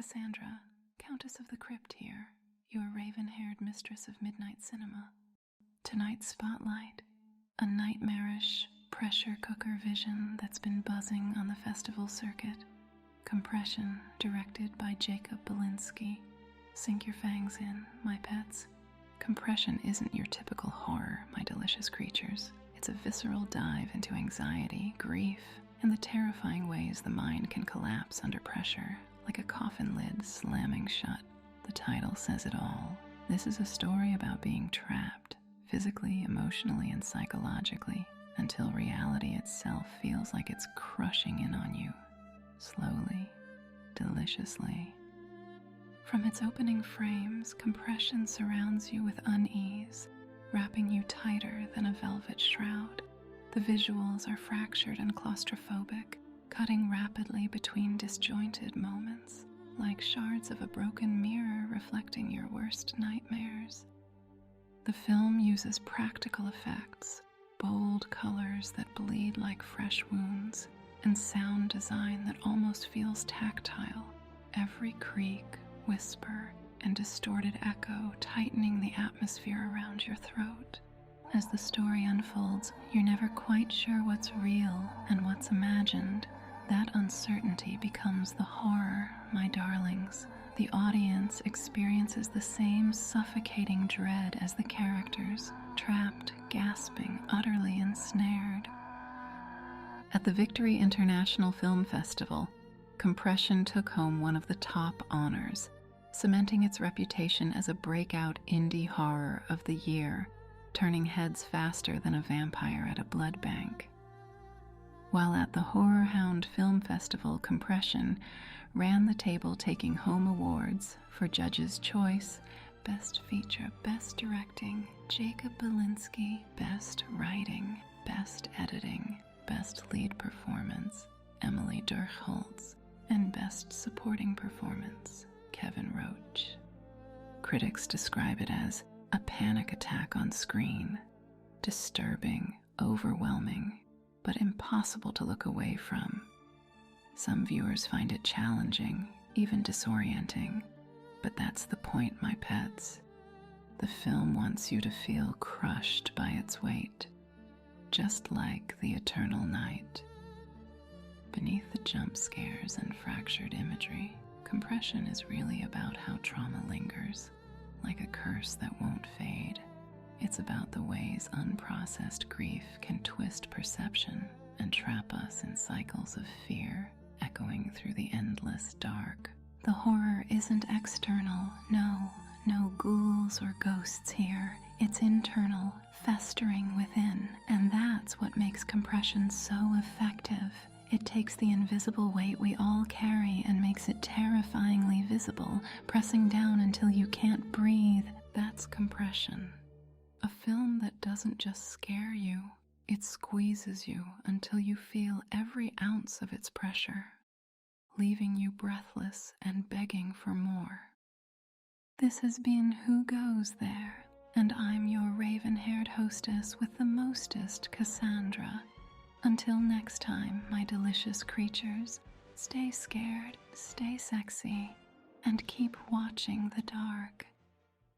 Cassandra, Countess of the Crypt here, your raven-haired mistress of midnight cinema. Tonight's spotlight, a nightmarish pressure cooker vision that's been buzzing on the festival circuit. Compression, directed by Jakob Bilinski. Sink your fangs in, my pets. Compression isn't your typical horror, my delicious creatures. It's a visceral dive into anxiety, grief, and the terrifying ways the mind can collapse under pressure, like a coffin lid slamming shut. The title says it all. This is a story about being trapped, physically, emotionally, and psychologically, until reality itself feels like it's crushing in on you, slowly, deliciously. From its opening frames, compression surrounds you with unease, wrapping you tighter than a velvet shroud. The visuals are fractured and claustrophobic, cutting rapidly between disjointed moments, like shards of a broken mirror reflecting your worst nightmares. The film uses practical effects, bold colors that bleed like fresh wounds, and sound design that almost feels tactile. Every creak, whisper, and distorted echo tightening the atmosphere around your throat. As the story unfolds, you're never quite sure what's real and what's imagined. That uncertainty becomes the horror, my darlings. The audience experiences the same suffocating dread as the characters, trapped, gasping, utterly ensnared. At the Victory International Film Festival, Compression took home one of the top honors, cementing its reputation as a breakout indie horror of the year, turning heads faster than a vampire at a blood bank. While at the Horror Hound Film Festival, Compression ran the table, taking home awards for Judge's Choice, Best Feature, Best Directing, Jakob Bilinski, Best Writing, Best Editing, Best Lead Performance, Emily Durkholz, and Best Supporting Performance, Kevin Roach. Critics describe it as a panic attack on screen, disturbing, overwhelming, but impossible to look away from. Some viewers find it challenging, even disorienting, but that's the point, my pets. The film wants you to feel crushed by its weight, just like the eternal night. Beneath the jump scares and fractured imagery, Compression is really about how trauma lingers, like a curse that won't fade. It's about the ways unprocessed grief can twist perception and trap us in cycles of fear, echoing through the endless dark. The horror isn't external, no ghouls or ghosts here. It's internal, festering within, and that's what makes Compression so effective. It takes the invisible weight we all carry and makes it terrifyingly visible, pressing down until you can't breathe. That's Compression. A film that doesn't just scare you, it squeezes you until you feel every ounce of its pressure, leaving you breathless and begging for more. This has been Who Goes There, and I'm your raven-haired hostess with the mostest, Cassandra. Until next time, my delicious creatures, stay scared, stay sexy, and keep watching the dark.